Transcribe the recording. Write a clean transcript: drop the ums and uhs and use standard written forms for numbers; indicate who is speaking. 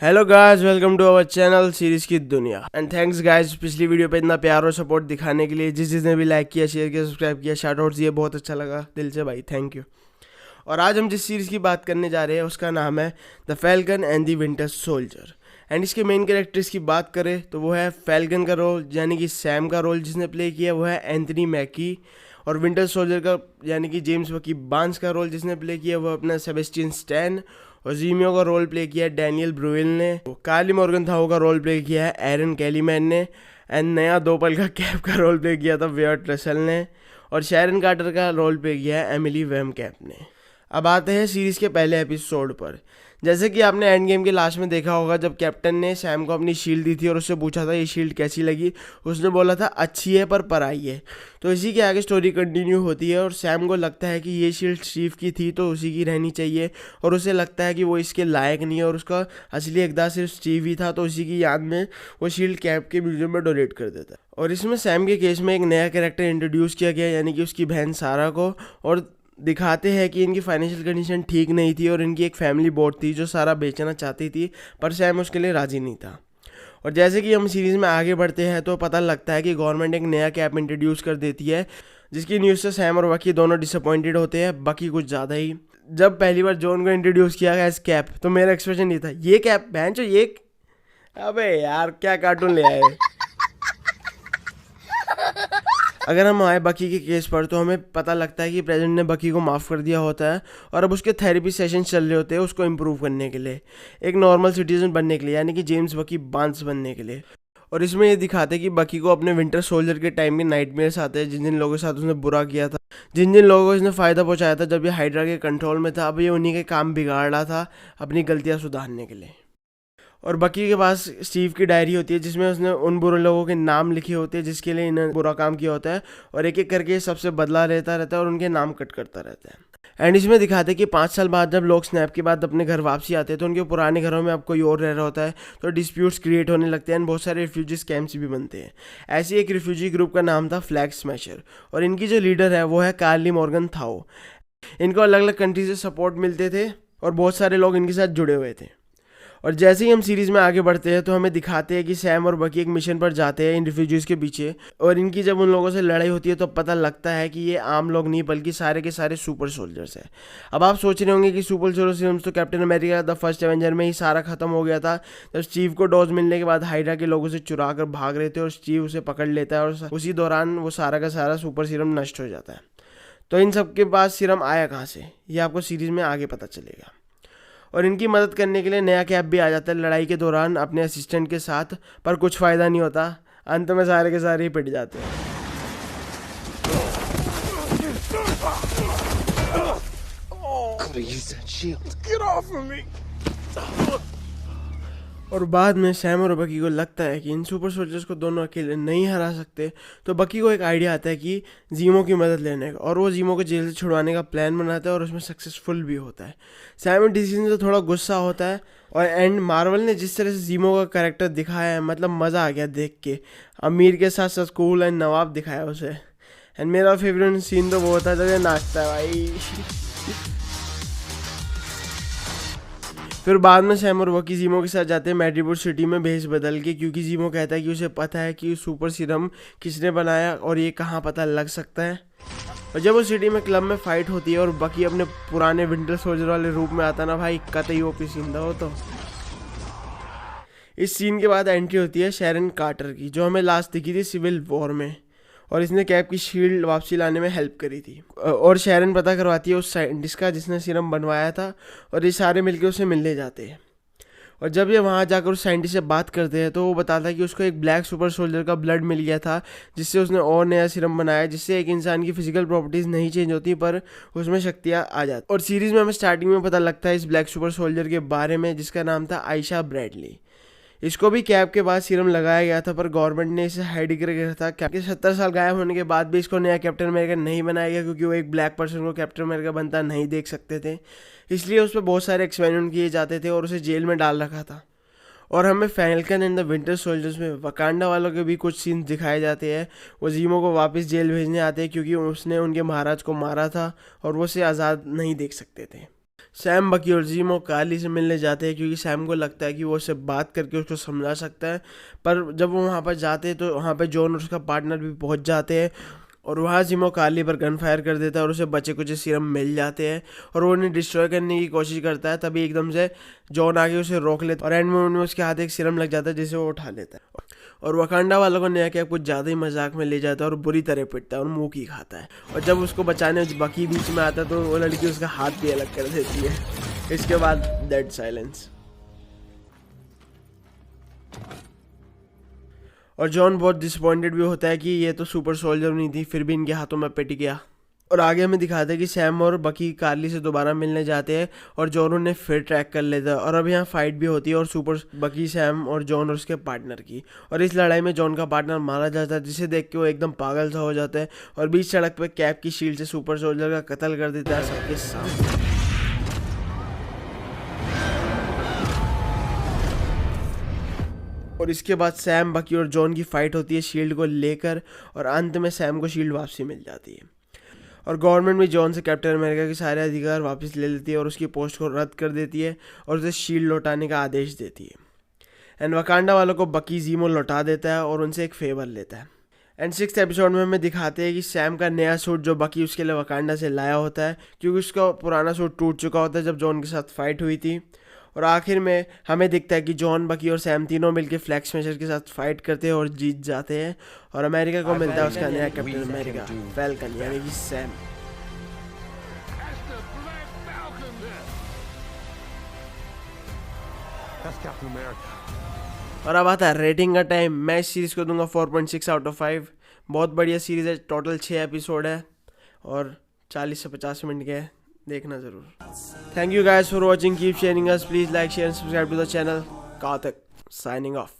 Speaker 1: Hello guys, welcome to our channel series की दुनिया। And thanks guys पिछली video पे इतना प्यार और सपोर्ट दिखाने के लिए। जिसने भी लाइक किया, शेयर किया, सब्सक्राइब किया, शाउट आउट दिए, बहुत अच्छा लगा दिल से भाई, थैंक यू। और आज हम जिस सीरीज़ की बात करने जा रहे हैं उसका नाम है the falcon and the winter soldier. And इसके मेन कैरेक्टर्स की बात करें तो वो है फैल्कन का रोल यानी कि सैम का रोल जिसने प्ले किया वो है एंथनी मैकी। और विंटर सोल्जर का यानी कि जेम्स बकी बांस का रोल जिसने प्ले किया वो अपना सेबेस्टियन स्टैन। और जीमियो का रोल प्ले किया है डैनियल ब्रुविल ने। कार्ली मॉर्गनथाउ का रोल प्ले किया है एरन कैलीमैन ने। एंड नया दो पल का कैप का रोल प्ले किया था वियर्ट रसल ने। और शैरन कार्टर का रोल प्ले किया है एमिली वेमकैप ने। अब आते हैं सीरीज़ के पहले एपिसोड पर। जैसे कि आपने एंड गेम के लास्ट में देखा होगा, जब कैप्टन ने सैम को अपनी शील्ड दी थी और उससे पूछा था ये शील्ड कैसी लगी, उसने बोला था अच्छी है पर पराई है। तो इसी के आगे स्टोरी कंटिन्यू होती है और सैम को लगता है कि ये शील्ड स्टीव की थी तो उसी की रहनी चाहिए। और उसे लगता है कि वो इसके लायक नहीं है और उसका असली इकदार सिर्फ स्टीव ही था, तो उसी की याद में वो शील्ड कैप के म्यूजियम में डोनेट कर देता है। और इसमें सैम के केस में एक नया कैरेक्टर इंट्रोड्यूस किया गया यानी कि उसकी बहन सारा को। और दिखाते हैं कि इनकी फाइनेंशियल कंडीशन ठीक नहीं थी और इनकी एक फैमिली बोट थी जो सारा बेचना चाहती थी, पर सैम उसके लिए राज़ी नहीं था। और जैसे कि हम सीरीज़ में आगे बढ़ते हैं तो पता लगता है कि गवर्नमेंट एक नया कैप इंट्रोड्यूस कर देती है, जिसकी न्यूज़ से सैम और बकी दोनों डिसअपॉइंटेड होते हैं, बकी कुछ ज़्यादा ही। जब पहली बार जॉन को इंट्रोड्यूस किया गया इस कैप तो मेरा एक्सप्रेशन नहीं था ये कैप बहन चो ये, अबे यार क्या कार्टून ले आए। अगर हम आए बकी के केस पर तो हमें पता लगता है कि प्रेसिडेंट ने बकी को माफ़ कर दिया होता है और अब उसके थेरेपी सेशन चल रहे होते हैं उसको इम्प्रूव करने के लिए, एक नॉर्मल सिटीजन बनने के लिए यानी कि जेम्स बकी बांस बनने के लिए। और इसमें ये दिखाते हैं कि बकी को अपने विंटर सोल्जर के टाइम में नाइटमेयर्स आते हैं, जिन जिन लोगों के साथ उसने बुरा किया था, जिन जिन लोगों को इसने फ़ायदा पहुंचाया था जब ये हाइड्रा के कंट्रोल में था, अब ये उन्हीं के काम बिगाड़ रहा था अपनी गलतियाँ सुधारने के लिए। और बकी के पास स्टीव की डायरी होती है जिसमें उसने उन बुरे लोगों के नाम लिखे होते हैं जिसके लिए इन्हें बुरा काम किया होता है, और एक एक करके सबसे बदला रहता है और उनके नाम कट करता रहता है। एंड इसमें दिखाते हैं कि 5 साल बाद जब लोग स्नैप के बाद अपने घर वापसी आते हैं तो उनके पुराने घरों में अब कोई और रह रहा होता है, तो डिस्प्यूट्स क्रिएट होने लगते हैं। बहुत सारे रिफ्यूजीज कैंप्स भी बनते हैं। ऐसे एक रिफ्यूजी ग्रुप का नाम था फ्लैग स्मैशर और इनकी जो लीडर है वो है कार्ली मॉर्गनथाउ। इनको अलग अलग कंट्री से सपोर्ट मिलते थे और बहुत सारे लोग इनके साथ जुड़े हुए थे। और जैसे ही हम सीरीज़ में आगे बढ़ते हैं तो हमें दिखाते हैं कि सैम और बकी एक मिशन पर जाते हैं इन रिफ्यूजीज़ के पीछे, और इनकी जब उन लोगों से लड़ाई होती है तो पता लगता है कि ये आम लोग नहीं बल्कि सारे के सारे सुपर सोल्जर्स हैं। अब आप सोच रहे होंगे कि सुपर सोल्जर्स तो captain America the first Avenger में ही सारा खत्म हो गया था, जब स्टीव को डोज मिलने के बाद हाइड्रा के लोगों से चुरा कर भाग रहे थे और स्टीव उसे पकड़ लेता है और उसी दौरान वो सारा का सारा सुपर सीरम नष्ट हो जाता है। तो इन सब के पास सीरम आया कहाँ से, ये आपको सीरीज़ में आगे पता चलेगा। और इनकी मदद करने के लिए नया कैप भी आ जाता है लड़ाई के दौरान अपने असिस्टेंट के साथ, पर कुछ फ़ायदा नहीं होता, अंत में सारे के सारे ही पिट जाते हैं। और बाद में सैम और बकी को लगता है कि इन सुपर सोल्जर्स को दोनों अकेले नहीं हरा सकते, तो बकी को एक आइडिया आता है कि जीमो की मदद लेने का, और वो जीमो को जेल से छुड़वाने का प्लान बनाता है और उसमें सक्सेसफुल भी होता है। सैम इस डिसीजन से थोड़ा गुस्सा होता है। और एंड मार्वल ने जिस तरह से जीमो का कैरेक्टर दिखाया है, मतलब मज़ा आ गया देख के। अमीर के साथ साथ कूल एंड नवाब दिखाया उसे। एंड मेरा फेवरेट सीन तो वो होता है जब ये नाचता है भाई। फिर बाद में सैम और बकी जीमो के साथ जाते हैं मेडिपुर सिटी में भेष बदल के, क्योंकि जीमो कहता है कि उसे पता है कि सुपर सीरम किसने बनाया और ये कहाँ पता लग सकता है। और जब वो सिटी में क्लब में फाइट होती है और बकी अपने पुराने विंटर सोल्जर वाले रूप में आता ना भाई, कतई ओपी सीन था वो तो। इस सीन के बाद एंट्री होती है शैरन कार्टर की, जो हमें लास्ट दिखी थी सिविल वॉर में, और इसने कैप की शील्ड वापसी लाने में हेल्प करी थी। और शैरन पता करवाती है उस साइंटिस्ट का जिसने सीरम बनवाया था, और ये सारे मिलकर उसे मिलने जाते हैं। और जब ये वहाँ जाकर उस साइंटिस्ट से बात करते हैं तो वो बताता है कि उसको एक ब्लैक सुपर सोल्जर का ब्लड मिल गया था, जिससे उसने और नया सीरम बनाया, जिससे एक इंसान की फिजिकल प्रॉपर्टीज़ नहीं चेंज होती पर उसमें शक्तियाँ आ जाती। और सीरीज़ में हमें स्टार्टिंग में पता लगता है इस ब्लैक सुपर सोल्जर के बारे में, जिसका नाम था आयशा ब्रैडली। इसको भी कैप के बाद सीरम लगाया गया था, पर गवर्नमेंट ने इसे हाइड करके रखा था। कैप के 70 साल गायब होने के बाद भी इसको नया कैप्टन अमेरिका नहीं बनाया गया, क्योंकि वो एक ब्लैक पर्सन को कैप्टन अमेरिका बनता नहीं देख सकते थे, इसलिए उस पर बहुत सारे एक्सपेरिमेंट किए जाते थे और उसे जेल में डाल रखा था। और हमें falcon and the winter soldiers में वकांडा वालों के भी कुछ सीन्स दिखाए जाते हैं। वो जीमो को वापस जेल भेजने आते हैं क्योंकि उसने उनके महाराज को मारा था और वो उसे आज़ाद नहीं देख सकते थे। सैम बकी और जीमो कार्ली से मिलने जाते हैं क्योंकि सैम को लगता है कि वो उससे बात करके उसको समझा सकता है। पर जब वो वहाँ पर जाते हैं तो वहाँ पर जॉन और उसका पार्टनर भी पहुँच जाते हैं और वहाँ जीमो कार्ली पर गन फायर कर देता है और उसे बचे कुछ सीरम मिल जाते हैं और वो उन्हें डिस्ट्रॉय करने की कोशिश करता है। तभी एकदम से जॉन आके उसे रोक लेता है और एंड में उसके हाथ एक सीरम लग जाता है जिसे वो उठा लेता है और वकांडा वालों को नया कैप कुछ ज़्यादा ही मजाक में ले जाता है और बुरी तरह पिटता है और मुंह की खाता है। और जब उसको बचाने बकी बीच में आता है तो वो लड़की उसका हाथ भी अलग कर देती है। इसके बाद डेड साइलेंस और जॉन बहुत डिसअपॉइंटेड भी होता है कि ये तो सुपर सोल्जर नहीं थी, फिर भी इनके हाथों में पिट गया। और आगे हमें दिखाते हैं कि सैम और बकी कार्ली से दोबारा मिलने जाते हैं और जॉन उन्हें फिर ट्रैक कर लेता है और अब यहाँ फाइट भी होती है और सुपर बकी सैम और जॉन और उसके पार्टनर की। और इस लड़ाई में जॉन का पार्टनर मारा जाता है जिसे देख के वो एकदम पागल सा हो जाता है और बीच सड़क पे कैप की शील्ड से सुपर सोल्जर का कत्ल कर देता है सबके सामने। और इसके बाद सैम बकी और जॉन की फाइट होती है शील्ड को लेकर और अंत में सैम को शील्ड वापसी मिल जाती है और गवर्नमेंट भी जॉन से कैप्टन अमेरिका के सारे अधिकार वापस ले लेती है और उसकी पोस्ट को रद्द कर देती है और उसे शील्ड लौटाने का आदेश देती है। एंड वकांडा वालों को बकी जीमो लौटा देता है और उनसे एक फेवर लेता है। एंड 6th एपिसोड में हमें दिखाते हैं कि सैम का नया सूट जो बकी उसके लिए वकांडा से लाया होता है क्योंकि उसका पुराना सूट टूट चुका होता है जब जॉन के साथ फाइट हुई थी। और आखिर में हमें दिखता है कि जॉन बकी और सैम तीनों मिलकर फ्लैग स्मैशर के साथ फाइट करते हैं और जीत जाते हैं और अमेरिका को मिलता है उसका नया कैप्टन अमेरिका फैल्कन यानी कि सैम। और अब आता है रेटिंग का टाइम। मैं इस सीरीज़ को दूंगा 4.6 आउट ऑफ 5। बहुत बढ़िया सीरीज़ है, टोटल 6 एपिसोड है और 40 से 50 मिनट के है, देखना ज़रूर। Thank you guys for watching, keep sharing us, please like share and subscribe to the channel. Kartik signing of.